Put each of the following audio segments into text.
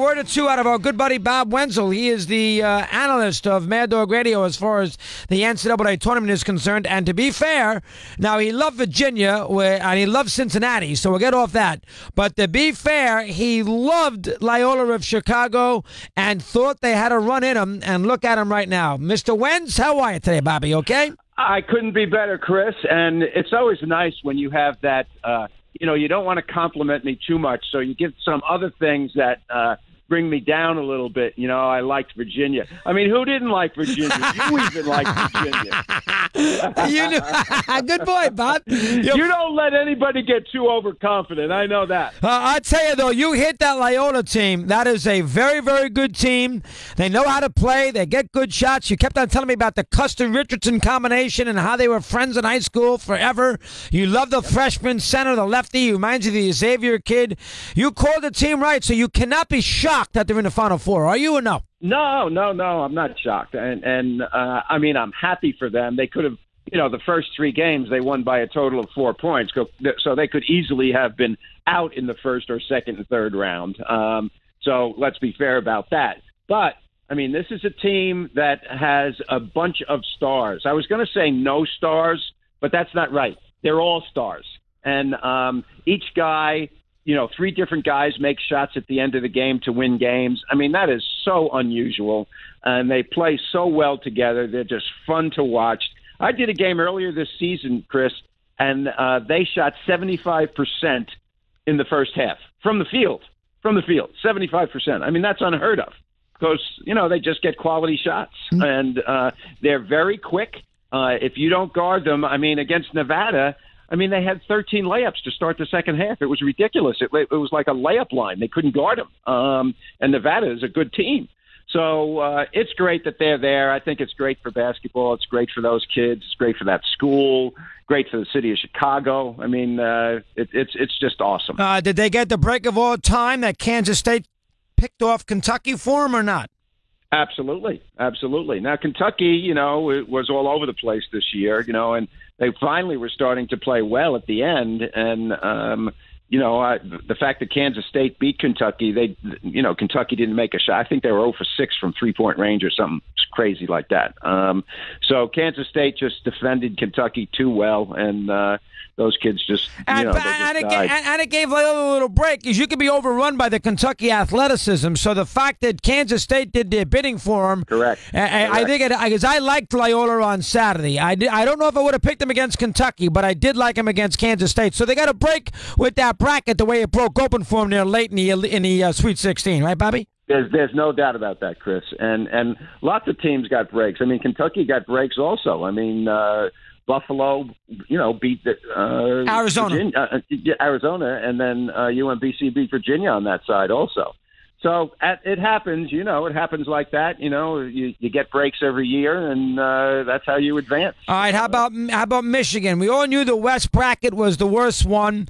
word or two out of our good buddy Bob Wenzel. He is the analyst of Mad Dog Radio as far as the NCAA tournament is concerned. And to be fair, now he loved Virginia and he loved Cincinnati, so we'll get off that. But to be fair, he loved Loyola of Chicago and thought they had a run in him. And look at him right now. Mr. Wenz, how are you today, Bobby? Okay? I couldn't be better, Chris. And it's always nice when you have that, you don't want to compliment me too much, so you give some other things that bring me down a little bit. I liked Virginia. I mean, who didn't like Virginia? You even liked Virginia. You knew. Good boy, Bob. You don't let anybody get too overconfident. I know that. I tell you, though, you hit that Loyola team. That is a very, very good team. They know how to play. They get good shots. You kept on telling me about the Custer-Richardson combination and how they were friends in high school forever. You love the freshman center, the lefty. He reminds you of the Xavier kid. You called the team right, so you cannot be shocked that they're in the Final Four, are you or no? No, I'm not shocked. And I mean, I'm happy for them. They could have, the first 3 games they won by a total of 4 points. So they could easily have been out in the first or second and third round. So let's be fair about that. But, I mean, this is a team that has a bunch of stars. I was going to say no stars, but that's not right. They're all stars. And each guy, 3 different guys make shots at the end of the game to win games. I mean, that is so unusual. And they play so well together. They're just fun to watch. I did a game earlier this season, Chris, and they shot 75% in the first half from the field. 75%. I mean, that's unheard of because, they just get quality shots. And they're very quick. If you don't guard them, I mean, against Nevada, they had 13 layups to start the second half. It was ridiculous. It was like a layup line. They couldn't guard them. And Nevada is a good team. So it's great that they're there. I think it's great for basketball. It's great for those kids. It's great for that school. Great for the city of Chicago. I mean, it's just awesome. Did they get the break of all time that Kansas State picked off Kentucky for them or not? Absolutely. Now, Kentucky, it was all over the place this year, and they finally were starting to play well at the end. And, the fact that Kansas State beat Kentucky, Kentucky didn't make a shot. I think they were 0 for 6 from 3-point range or something crazy like that. So Kansas State just defended Kentucky too well, and those kids just, and it gave Loyola a little break because you could be overrun by the Kentucky athleticism. So the fact that Kansas State did their bidding for them, correct. I think because I liked Loyola on Saturday. I don't know if I would have picked them against Kentucky, but I did like them against Kansas State. So they got a break with that bracket the way it broke open for them there late in the Sweet 16, right, Bobby? There's no doubt about that, Chris. And lots of teams got breaks. I mean, Kentucky got breaks also. I mean, Buffalo, beat Arizona. Arizona, and then UMBC beat Virginia on that side also. So it happens, it happens like that. You get breaks every year, and that's how you advance. All right, how about Michigan? We all knew the West bracket was the worst one.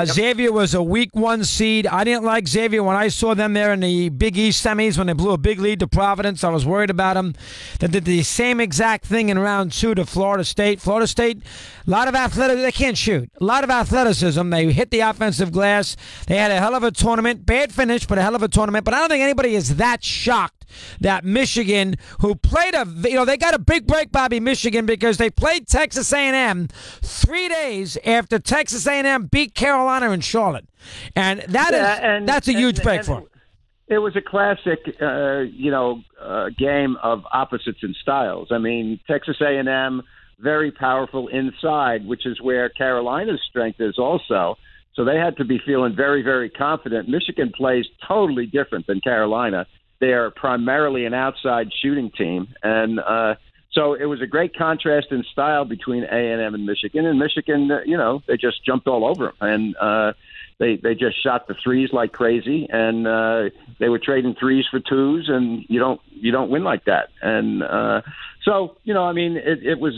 Xavier was a weak 1 seed. I didn't like Xavier when I saw them there in the Big East semis when they blew a big lead to Providence. I was worried about them. They did the same exact thing in round 2 to Florida State. Florida State, a lot of athleticism. They can't shoot. A lot of athleticism. They hit the offensive glass. They had a hell of a tournament. Bad finish, but a hell of a tournament. But I don't think anybody is that shocked that Michigan, who played they got a big break, Bobby, Michigan, because they played Texas A&M 3 days after Texas A&M beat Carolina in Charlotte, and that's a huge break for them. It was a classic, game of opposites in styles. I mean, Texas A&M, very powerful inside, which is where Carolina's strength is also. So they had to be feeling very, very confident. Michigan plays totally different than Carolina. They are primarily an outside shooting team. And so it was a great contrast in style between A&M and Michigan. And Michigan, they just jumped all over them. And they just shot the threes like crazy. And they were trading threes for twos. And you don't win like that. And it was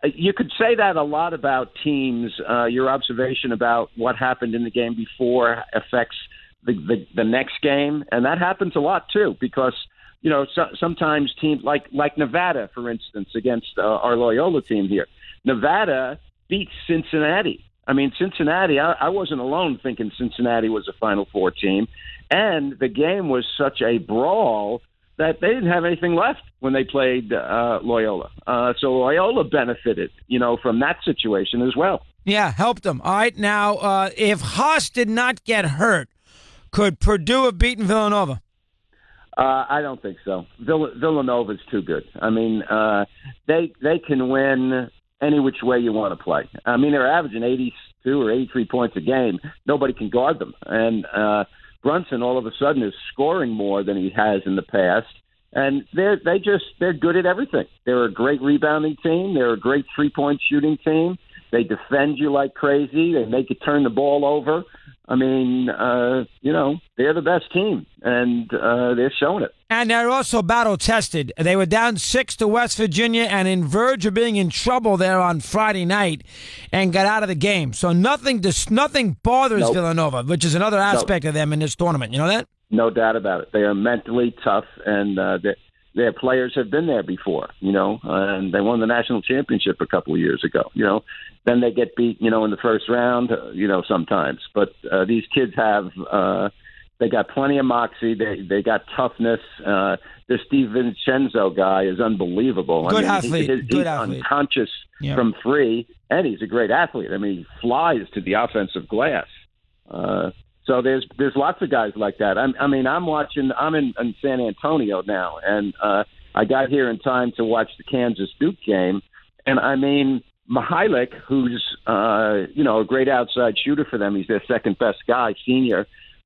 you could say that a lot about teams. Your observation about what happened in the game before affects the next game, and that happens a lot too. Because sometimes teams like Nevada, for instance, against our Loyola team here, Nevada beat Cincinnati. I mean, Cincinnati, I wasn't alone thinking Cincinnati was a Final Four team. And the game was such a brawl that they didn't have anything left when they played Loyola. So Loyola benefited, from that situation as well. Yeah, helped them. All right, now, if Haas did not get hurt, could Purdue have beaten Villanova? I don't think so. Villanova's too good. I mean, they can win any which way you want to play. I mean, they're averaging 82 or 83 points a game. Nobody can guard them. And Brunson all of a sudden is scoring more than he has in the past. And they're good at everything. They're a great rebounding team. They're a great three-point shooting team. They defend you like crazy. They make you turn the ball over. I mean, they're the best team, and they're showing it. And they're also battle-tested. They were down 6 to West Virginia and in verge of being in trouble there on Friday night and got out of the game. So nothing bothers Villanova, which is another aspect of them in this tournament. You know that? No doubt about it. They are mentally tough, and their players have been there before, and they won the national championship a couple of years ago, Then they get beat, in the first round, sometimes. But these kids have they got plenty of moxie. They got toughness. This Steve Vincenzo guy is unbelievable. Good athlete. He's unconscious from three, and he's a great athlete. I mean, he flies to the offensive glass. So there's lots of guys like that. I'm in San Antonio now, and I got here in time to watch the Kansas Duke game, and I mean, Mihalik, who's a great outside shooter for them, he's their second best guy, senior.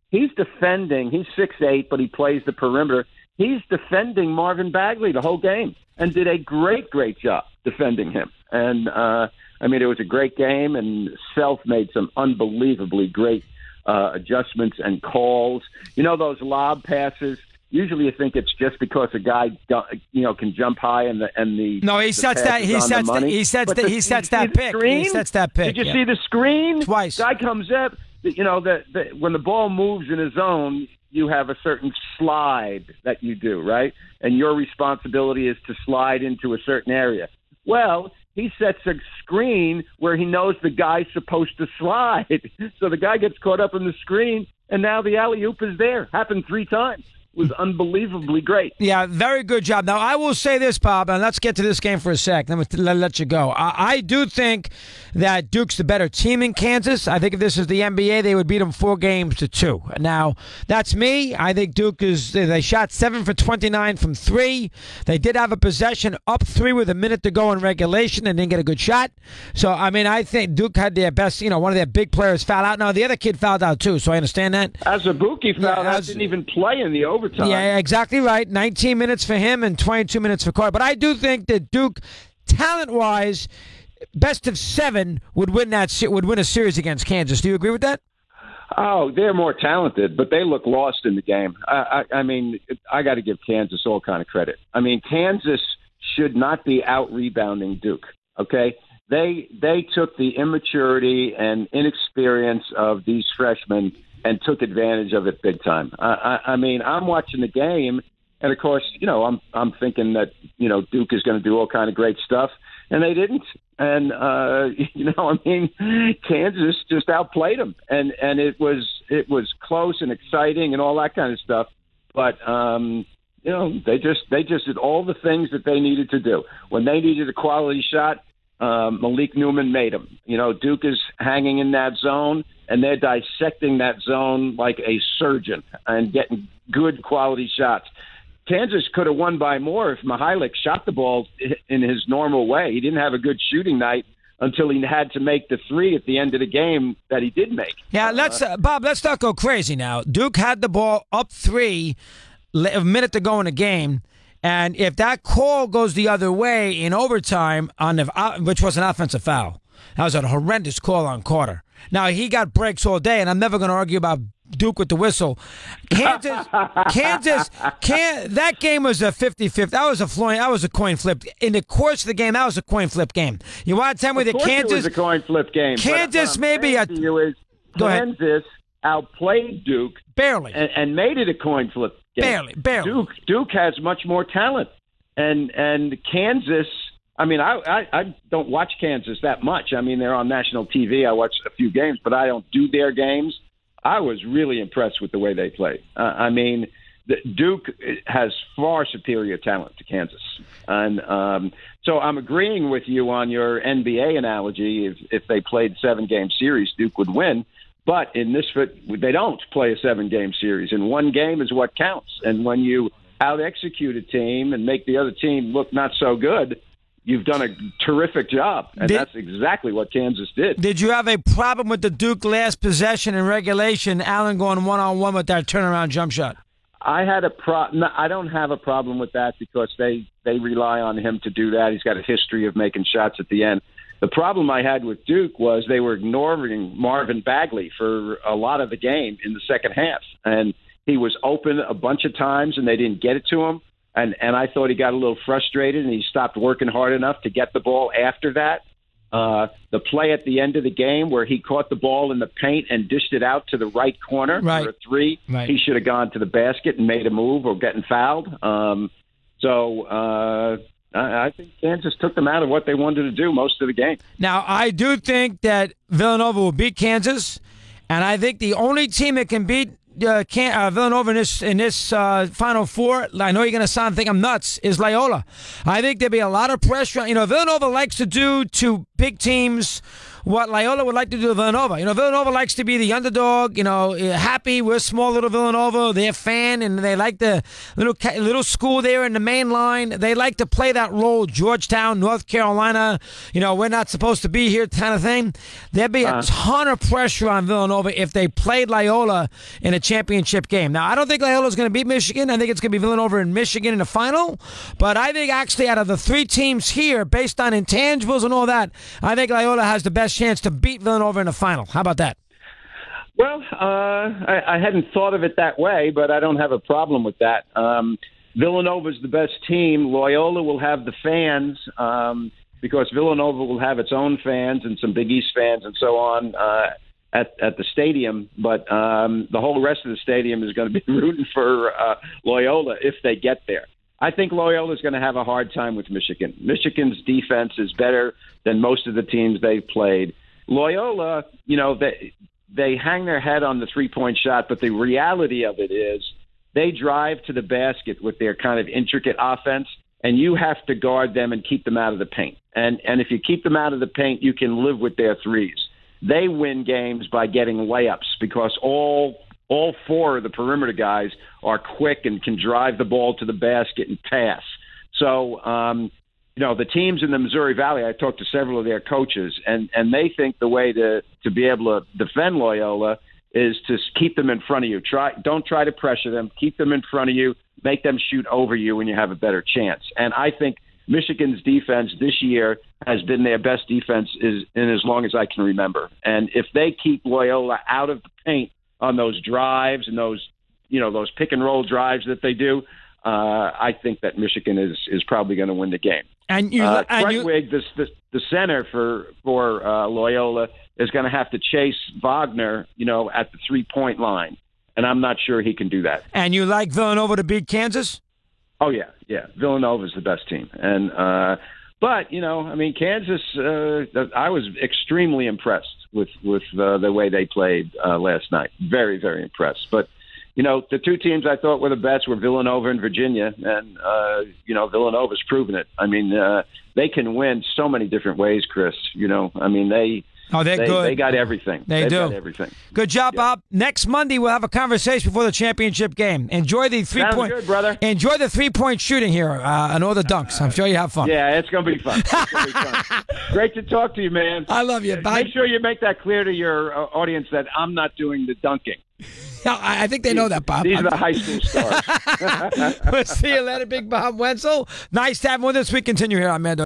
He's defending. He's 6'8", but he plays the perimeter. He's defending Marvin Bagley the whole game, and did a great job defending him. And it was a great game, and Self made some unbelievably great adjustments and calls. Those lob passes. Usually, you think it's just because a guy, can jump high and the no. He sets that. He sets that. He sets that. He sets that pick. He sets that pick. Did you see the screen? Twice. Guy comes up. When the ball moves in his zone, you have a certain slide that you do, right? And your responsibility is to slide into a certain area. Well, he sets a screen where he knows the guy's supposed to slide. So the guy gets caught up in the screen, and now the alley-oop is there. Happened 3 times. Was unbelievably great. Yeah, very good job. Now, I will say this, Bob, and let's get to this game for a sec. Then we'll let you go. I do think that Duke's the better team in Kansas. I think if this is the NBA, they would beat them 4-2. Now, that's me. I think Duke they shot 7 for 29 from 3. They did have a possession up 3 with a minute to go in regulation and didn't get a good shot. So, I think Duke had their best, one of their big players foul out. Now, the other kid fouled out too, so I understand that. Azubuike fouled out, didn't even play in the overtime. Yeah, exactly right. 19 minutes for him and 22 minutes for Carter. But I do think that Duke, talent-wise, best of 7 would win a series against Kansas. Do you agree with that? Oh, they're more talented, but they look lost in the game. I got to give Kansas all kind of credit. Kansas should not be out-rebounding Duke, okay? They took the immaturity and inexperience of these freshmen and took advantage of it big time. I'm watching the game, and of course, I'm thinking that Duke is going to do all kind of great stuff, and they didn't. And Kansas just outplayed them, and it was close and exciting and all that kind of stuff. But they just did all the things that they needed to do. When they needed a quality shot, Malik Newman made them. Duke is hanging in that zone, and they're dissecting that zone like a surgeon and getting good quality shots. Kansas could have won by more if Mihalik shot the ball in his normal way. He didn't have a good shooting night until he had to make the 3 at the end of the game that he did make. Yeah, Bob, let's not go crazy now. Duke had the ball up 3, a minute to go in the game. And if that call goes the other way in overtime, which was an offensive foul, that was a horrendous call on Carter. Now, he got breaks all day, and I'm never going to argue about Duke with the whistle. Kansas, that game was a 50-50. That was a coin flip. In the course of the game, that was a coin flip game. You want to tell me that Kansas... it was a coin flip game. Kansas maybe... Go ahead. Kansas outplayed Duke. Barely. And made it a coin flip game. Barely. Duke has much more talent. And Kansas... I mean, I don't watch Kansas that much. I mean, they're on national TV. I watch a few games, but I don't do their games. I was really impressed with the way they played. I mean, Duke has far superior talent to Kansas. And so I'm agreeing with you on your NBA analogy. If they played 7-game series, Duke would win. But in this, they don't play a 7-game series. And one game is what counts. And when you out-execute a team and make the other team look not so good, you've done a terrific job, and that's exactly what Kansas did. Did you have a problem with the Duke last possession in regulation, Allen going one-on-one with that turnaround jump shot? I had I don't have a problem with that because they rely on him to do that. He's got a history of making shots at the end. The problem I had with Duke was they were ignoring Marvin Bagley for a lot of the game in the second half, and he was open a bunch of times, and they didn't get it to him. And I thought he got a little frustrated, and he stopped working hard enough to get the ball after that. The play at the end of the game where he caught the ball in the paint and dished it out to the right corner for a three, he should have gone to the basket and made a move or gotten fouled. I think Kansas took them out of what they wanted to do most of the game. Now, I do think that Villanova will beat Kansas, and I think the only team that can beat Villanova in this Final Four, I know you're going to think I'm nuts, is Loyola. I think there'll be a lot of pressure. Villanova likes to do to big teams what Loyola would like to do to Villanova. Villanova likes to be the underdog, happy. We're small little Villanova. They're a fan, and they like the little school there in the main line. They like to play that role, Georgetown, North Carolina, we're not supposed to be here kind of thing. There'd be a ton of pressure on Villanova if they played Loyola in a championship game. Now, I don't think Loyola's going to beat Michigan. I think it's going to be Villanova and Michigan in the final. But I think actually out of the 3 teams here, based on intangibles and all that, I think Loyola has the best chance to beat Villanova in the final. How about that? Well, I hadn't thought of it that way, but I don't have a problem with that. Villanova's the best team. Loyola will have the fans because Villanova will have its own fans and some Big East fans and so on at the stadium. But the whole rest of the stadium is going to be rooting for Loyola if they get there. I think Loyola is going to have a hard time with Michigan. Michigan's defense is better than most of the teams they've played. Loyola, they hang their head on the three-point shot, but the reality of it is they drive to the basket with their kind of intricate offense, and you have to guard them and keep them out of the paint. And if you keep them out of the paint, you can live with their threes. They win games by getting layups because all 4 of the perimeter guys are quick and can drive the ball to the basket and pass. So, the teams in the Missouri Valley, I talked to several of their coaches, and they think the way to be able to defend Loyola is to keep them in front of you. Don't try to pressure them. Keep them in front of you. Make them shoot over you, and you have a better chance. And I think Michigan's defense this year has been their best defense in as long as I can remember. And if they keep Loyola out of the paint on those drives and those pick and roll drives that they do, I think that Michigan is probably going to win the game. And Krutwig, the center for Loyola, is going to have to chase Wagner, at the 3-point line, and I'm not sure he can do that. And you like Villanova to beat Kansas? Oh yeah. Villanova's the best team, and but Kansas. I was extremely impressed with the way they played last night. Very, very impressed. But the 2 teams I thought were the best were Villanova and Virginia, and Villanova's proven it. I mean, they can win so many different ways, Chris. They're good. They got everything. They've got everything. Good job, Bob. Next Monday we'll have a conversation before the championship game. Enjoy the 3-point. Sounds good, brother. Enjoy the 3-point shooting here and all the dunks. I'm sure you have fun. Yeah, it's gonna be fun. Great to talk to you, man. I love you. Bye. Make sure you make that clear to your audience that I'm not doing the dunking. I think they know that, Bob. These are the high school stars. We'll see you later, Big Bob Wenzel. Nice to have him with us. We continue here on Mando.